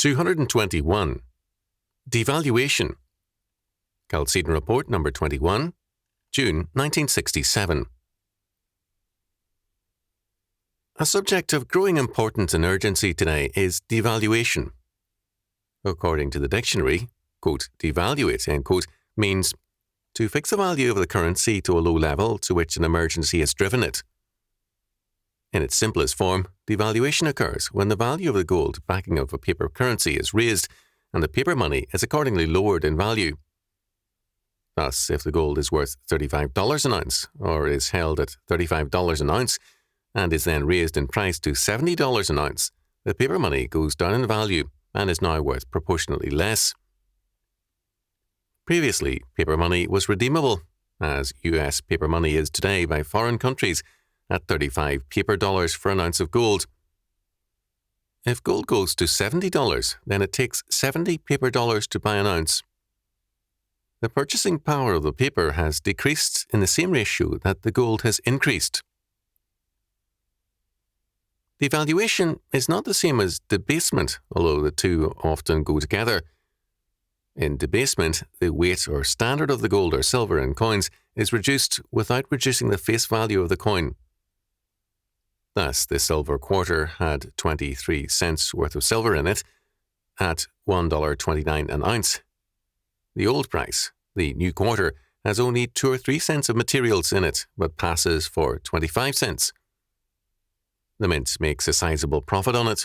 221. Devaluation. Chalcedon Report number 21, June 1967. A subject of growing importance and urgency today is devaluation. According to the dictionary, quote, devaluate, end quote, means to fix the value of the currency to a low level to which an emergency has driven it. In its simplest form, devaluation occurs when the value of the gold backing of a paper currency is raised and the paper money is accordingly lowered in value. Thus, if the gold is worth $35 an ounce, or is held at $35 an ounce, and is then raised in price to $70 an ounce, the paper money goes down in value and is now worth proportionately less. Previously, paper money was redeemable, as US paper money is today by foreign countries, at 35 paper dollars for an ounce of gold. If gold goes to $70, then it takes 70 paper dollars to buy an ounce. The purchasing power of the paper has decreased in the same ratio that the gold has increased. Devaluation is not the same as debasement, although the two often go together. In debasement, the weight or standard of the gold or silver in coins is reduced without reducing the face value of the coin. Thus, the silver quarter had 23 cents worth of silver in it at $1.29 an ounce. The old price, the new quarter, has only 2 or 3 cents of materials in it, but passes for 25 cents. The mint makes a sizable profit on it.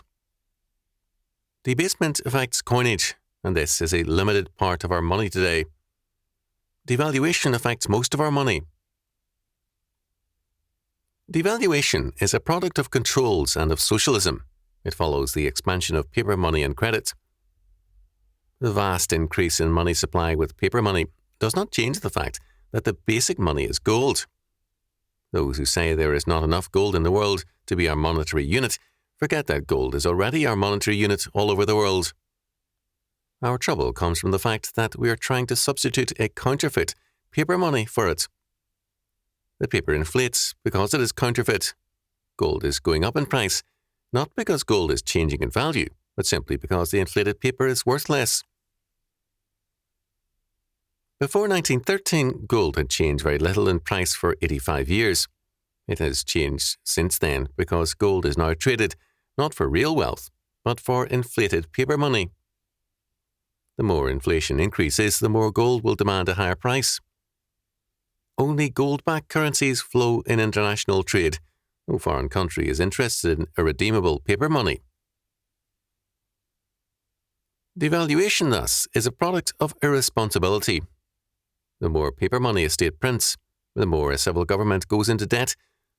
Debasement affects coinage, and this is a limited part of our money today. Devaluation affects most of our money. Devaluation is a product of controls and of socialism. It follows the expansion of paper money and credit. The vast increase in money supply with paper money does not change the fact that the basic money is gold. Those who say there is not enough gold in the world to be our monetary unit forget that gold is already our monetary unit all over the world. Our trouble comes from the fact that we are trying to substitute a counterfeit paper money for it. The paper inflates because it is counterfeit. Gold is going up in price, not because gold is changing in value, but simply because the inflated paper is worth less. Before 1913, gold had changed very little in price for 85 years. It has changed since then because gold is now traded not for real wealth, but for inflated paper money. The more inflation increases, the more gold will demand a higher price. Only gold-backed currencies flow in international trade. No foreign country is interested in irredeemable paper money. Devaluation, thus, is a product of irresponsibility. The more paper money a state prints, the more a civil government goes into debt,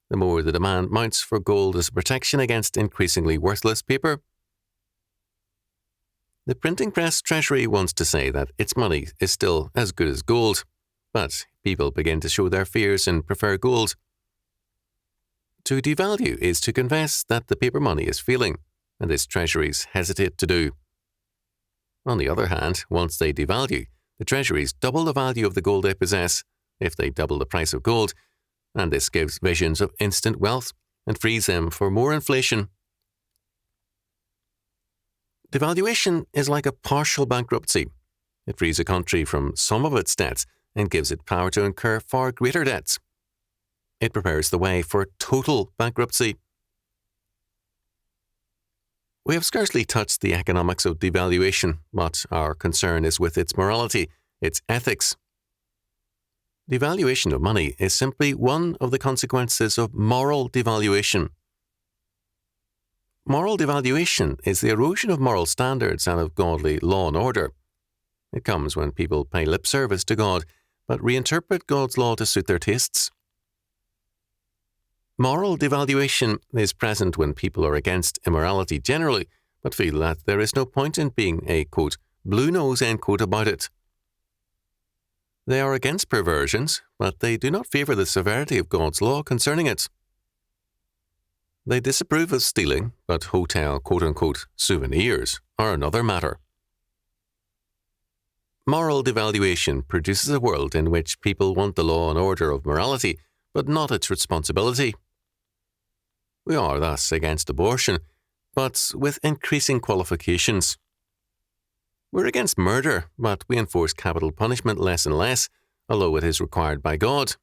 the more the demand mounts for gold as a protection against increasingly worthless paper. The printing press treasury wants to say that its money is still as good as gold, but people begin to show their fears and prefer gold. To devalue is to confess that the paper money is failing, and its treasuries hesitate to do. On the other hand, once they devalue, the treasuries double the value of the gold they possess, if they double the price of gold, and this gives visions of instant wealth and frees them for more inflation. Devaluation is like a partial bankruptcy. It frees a country from some of its debts and gives it power to incur far greater debts. It prepares the way for total bankruptcy. We have scarcely touched the economics of devaluation, but our concern is with its morality, its ethics. Devaluation of money is simply one of the consequences of moral devaluation. Moral devaluation is the erosion of moral standards and of godly law and order. It comes when people pay lip service to God, but reinterpret God's law to suit their tastes. Moral devaluation is present when people are against immorality generally, but feel that there is no point in being a, quote, blue nose, end quote, about it. They are against perversions, but they do not favour the severity of God's law concerning it. They disapprove of stealing, but hotel, quote-unquote, souvenirs are another matter. Moral devaluation produces a world in which people want the law and order of morality, but not its responsibility. We are thus against abortion, but with increasing qualifications. We're against murder, but we enforce capital punishment less and less, although it is required by God.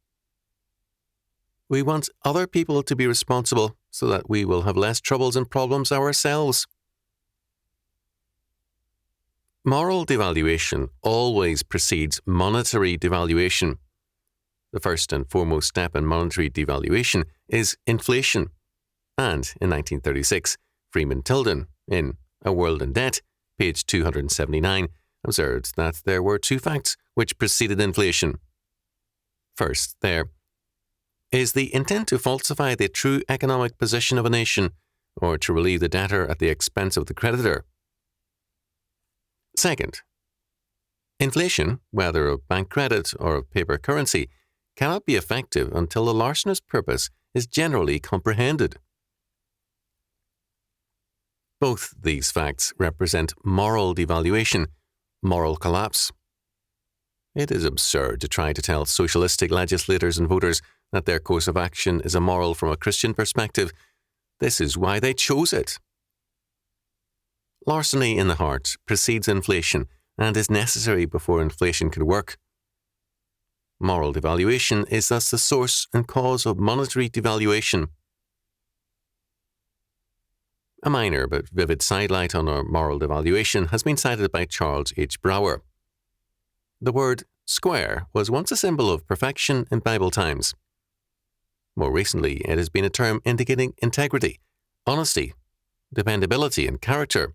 We want other people to be responsible so that we will have less troubles and problems ourselves. Moral devaluation always precedes monetary devaluation. The first and foremost step in monetary devaluation is inflation. And in 1936, Freeman Tilden, in A World in Debt, page 279, observed that there were two facts which preceded inflation. First, there is the intent to falsify the true economic position of a nation, or to relieve the debtor at the expense of the creditor. Second, inflation, whether of bank credit or of paper currency, cannot be effective until the larcener's purpose is generally comprehended. Both these facts represent moral devaluation, moral collapse. It is absurd to try to tell socialistic legislators and voters that their course of action is immoral from a Christian perspective. This is why they chose it. Larceny in the heart precedes inflation and is necessary before inflation can work. Moral devaluation is thus the source and cause of monetary devaluation. A minor but vivid sidelight on our moral devaluation has been cited by Charles H. Brower. The word square was once a symbol of perfection in Bible times. More recently, it has been a term indicating integrity, honesty, dependability, and character.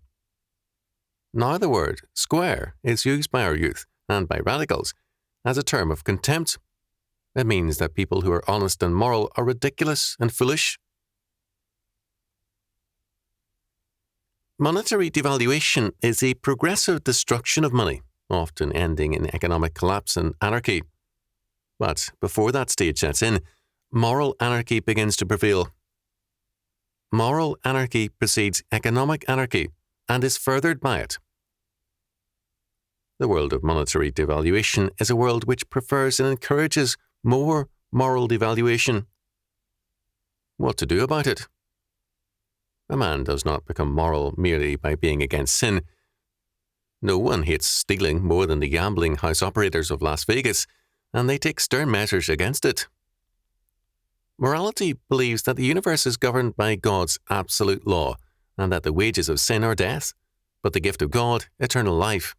Now the word square is used by our youth and by radicals as a term of contempt. It means that people who are honest and moral are ridiculous and foolish. Monetary devaluation is a progressive destruction of money, often ending in economic collapse and anarchy. But before that stage sets in, moral anarchy begins to prevail. Moral anarchy precedes economic anarchy and is furthered by it. The world of monetary devaluation is a world which prefers and encourages more moral devaluation. What to do about it? A man does not become moral merely by being against sin. No one hates stealing more than the gambling house operators of Las Vegas, and they take stern measures against it. Morality believes that the universe is governed by God's absolute law, and that the wages of sin are death, but the gift of God, eternal life.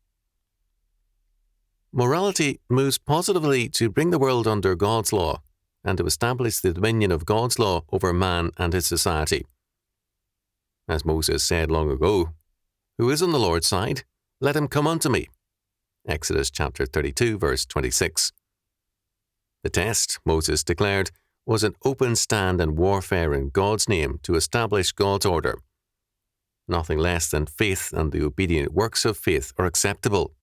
Morality moves positively to bring the world under God's law, and to establish the dominion of God's law over man and his society. As Moses said long ago, "Who is on the Lord's side? Let him come unto me." Exodus chapter 32, verse 26. The test, Moses declared, was an open stand and warfare in God's name to establish God's order. Nothing less than faith and the obedient works of faith are acceptable.